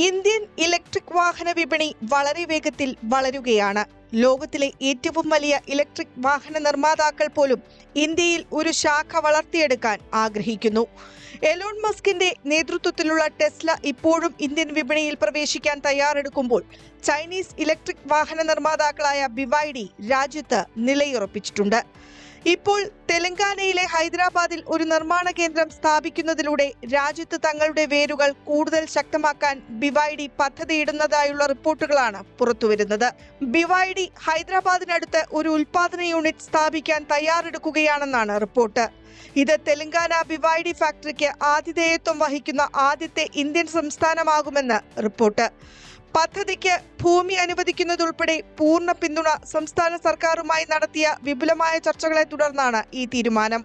Indian electric വാഹന വിപണി വളരെ വേഗത്തിൽ വളരുകയാണ്. ലോകത്തിലെ ഏറ്റവും വലിയ ഇലക്ട്രിക് വാഹന നിർമ്മാതാക്കൾ പോലും ഇന്ത്യയിൽ ഒരു ശാഖ വളർത്തിയെടുക്കാൻ ആഗ്രഹിക്കുന്നു. എലോൺ മസ്കിന്റെ നേതൃത്വത്തിലുള്ള ടെസ്ല ഇപ്പോഴും ഇന്ത്യൻ വിപണിയിൽ പ്രവേശിക്കാൻ തയ്യാറെടുക്കുമ്പോൾ ചൈനീസ് ഇലക്ട്രിക് വാഹന നിർമ്മാതാക്കളായ BYD രാജ്യത്ത് നിലയുറപ്പിച്ചിട്ടുണ്ട്. ഇപ്പോൾ തെലങ്കാനയിലെ ഹൈദരാബാദിൽ ഒരു നിർമ്മാണ കേന്ദ്രം സ്ഥാപിക്കുന്നതിലൂടെ രാജ്യത്ത് തങ്ങളുടെ വേരുകൾ കൂടുതൽ ശക്തമാക്കാൻ BYD പദ്ധതിയിടുന്നതായുള്ള റിപ്പോർട്ടുകളാണ് പുറത്തുവരുന്നത്. BYD ഹൈദരാബാദിനടുത്ത് ഒരു ഉൽപാദന യൂണിറ്റ് സ്ഥാപിക്കാൻ തയ്യാറെടുക്കുകയാണെന്നാണ് റിപ്പോർട്ട്. ഇത് തെലങ്കാന BYD ഫാക്ടറിക്ക് ആതിഥേയത്വം വഹിക്കുന്ന ആദ്യത്തെ ഇന്ത്യൻ സംസ്ഥാനമാകുമെന്ന് റിപ്പോർട്ട്. പദ്ധതിക്ക് ഭൂമി അനുവദിക്കുന്നതുൾപ്പെടെ പൂർണ്ണ പിന്തുണ സംസ്ഥാന സർക്കാരുമായി നടത്തിയ വിപുലമായ ചർച്ചകളെ തുടർന്നാണ് ഈ തീരുമാനം.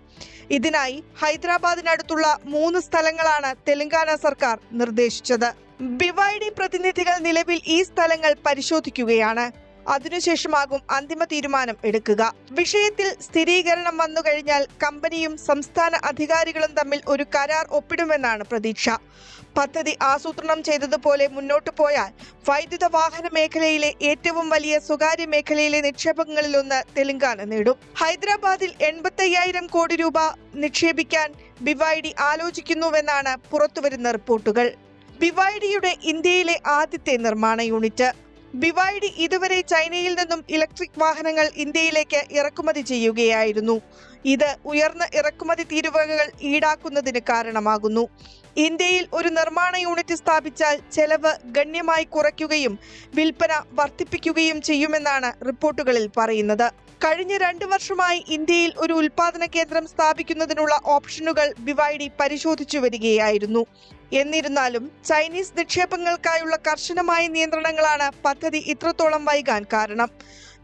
ഇതിനായി ഹൈദരാബാദിനടുത്തുള്ള 3 സ്ഥലങ്ങളാണ് തെലങ്കാന സർക്കാർ നിർദ്ദേശിച്ചത്. BYD പ്രതിനിധികൾ നിലവിൽ ഈ സ്ഥലങ്ങൾ പരിശോധിക്കുകയാണ്. അതിനുശേഷമാകും അന്തിമ തീരുമാനം എടുക്കുക. വിഷയത്തിൽ സ്ഥിരീകരണം വന്നുകഴിഞ്ഞാൽ കമ്പനിയും സംസ്ഥാന അധികാരികളും തമ്മിൽ ഒരു കരാർ ഒപ്പിടുമെന്നാണ് പ്രതീക്ഷ. പദ്ധതി ആസൂത്രണം ചെയ്തതുപോലെ മുന്നോട്ടു പോയാൽ വൈദ്യുത വാഹന മേഖലയിലെ ഏറ്റവും വലിയ സ്വകാര്യ മേഖലയിലെ നിക്ഷേപങ്ങളിലൊന്ന് തെലങ്കാന നേടും. ഹൈദരാബാദിൽ 85,000 കോടി രൂപ നിക്ഷേപിക്കാൻ BYD ആലോചിക്കുന്നുവെന്നാണ് പുറത്തുവരുന്ന റിപ്പോർട്ടുകൾ. BYDയുടെ ഇന്ത്യയിലെ ആദ്യത്തെ നിർമ്മാണ യൂണിറ്റ്. BYD ഇതുവരെ ചൈനയിൽ നിന്നും ഇലക്ട്രിക് വാഹനങ്ങൾ ഇന്ത്യയിലേക്ക് ഇറക്കുമതി ചെയ്യുകയായിരുന്നു. ഇത് ഉയർന്ന ഇറക്കുമതി തീരുവകൾ ഈടാക്കുന്നതിന് കാരണമാകുന്നു. ഇന്ത്യയിൽ ഒരു നിർമ്മാണ യൂണിറ്റ് സ്ഥാപിച്ചാൽ ചെലവ് ഗണ്യമായി കുറയ്ക്കുകയും വിൽപ്പന വർദ്ധിപ്പിക്കുകയും ചെയ്യുമെന്നാണ് റിപ്പോർട്ടുകളിൽ പറയുന്നത്. കഴിഞ്ഞ 2 വർഷമായി ഇന്ത്യയിൽ ഒരു ഉൽപാദന കേന്ദ്രം സ്ഥാപിക്കുന്നതിനുള്ള ഓപ്ഷനുകൾ BYD പരിശോധിച്ചു വരികയായിരുന്നു. എന്നിരുന്നാലും ചൈനീസ് നിക്ഷേപങ്ങൾക്കായുള്ള കർശനമായ നിയന്ത്രണങ്ങളാണ് പദ്ധതി ഇത്രത്തോളം വൈകാൻ കാരണം.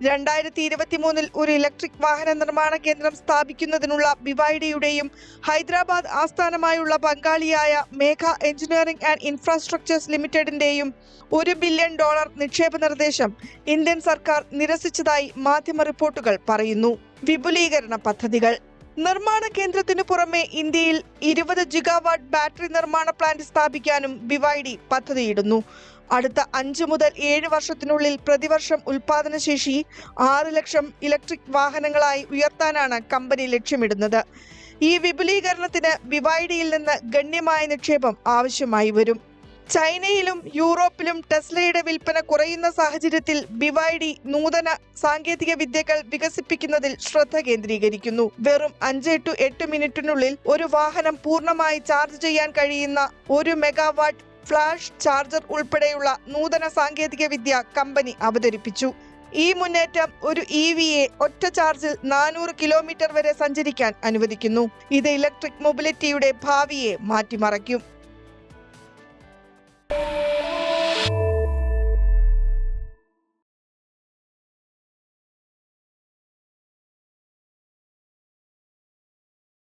2023 ഒരു ഇലക്ട്രിക് വാഹന നിർമ്മാണ കേന്ദ്രം സ്ഥാപിക്കുന്നതിനുള്ള BYDയുടെയും ഹൈദരാബാദ് ആസ്ഥാനമായുള്ള പങ്കാളിയായ മേഘ എഞ്ചിനീയറിംഗ് ആൻഡ് ഇൻഫ്രാസ്ട്രക്ചേഴ്സ് ലിമിറ്റഡിന്റെയും $1 ബില്യൺ നിക്ഷേപ നിർദ്ദേശം ഇന്ത്യൻ സർക്കാർ നിരസിച്ചതായി മാധ്യമ റിപ്പോർട്ടുകൾ പറയുന്നു. വിപുലീകരണ പദ്ധതികൾ. നിർമ്മാണ കേന്ദ്രത്തിനു പുറമെ ഇന്ത്യയിൽ 20 ജിഗാവാട്ട് ബാറ്ററി നിർമ്മാണ പ്ലാന്റ് സ്ഥാപിക്കാനും BYD പദ്ധതിയിടുന്നു. അടുത്ത 5 മുതൽ 7 വർഷത്തിനുള്ളിൽ പ്രതിവർഷം ഉൽപാദനശേഷി 6 ലക്ഷം ഇലക്ട്രിക് വാഹനങ്ങളായി ഉയർത്താനാണ് കമ്പനി ലക്ഷ്യമിടുന്നത്. ഈ വിപുലീകരണത്തിന് BYDയിൽ നിന്ന് ഗണ്യമായ നിക്ഷേപം ആവശ്യമായി വരും. ചൈനയിലും യൂറോപ്പിലും ടെസ്ലയുടെ വിൽപ്പന കുറയുന്ന സാഹചര്യത്തിൽ BYD നൂതന സാങ്കേതിക വിദ്യകൾ വികസിപ്പിക്കുന്നതിൽ ശ്രദ്ധ കേന്ദ്രീകരിക്കുന്നു. വെറും 5 to 8 മിനിറ്റിനുള്ളിൽ ഒരു വാഹനം പൂർണ്ണമായി ചാർജ് ചെയ്യാൻ കഴിയുന്ന 1 മെഗാവാട്ട് ഫ്ലാഷ് ചാർജർ ഉൾപ്പെടെയുള്ള നൂതന സാങ്കേതിക വിദ്യ കമ്പനി അവതരിപ്പിച്ചു. ഈ മുന്നേറ്റം ഒരു EVയെ ഒറ്റ ചാർജിൽ 400 കിലോമീറ്റർ വരെ സഞ്ചരിക്കാൻ അനുവദിക്കുന്നു. ഇത് ഇലക്ട്രിക് മൊബിലിറ്റിയുടെ ഭാവിയെ മാറ്റിമറിക്കും.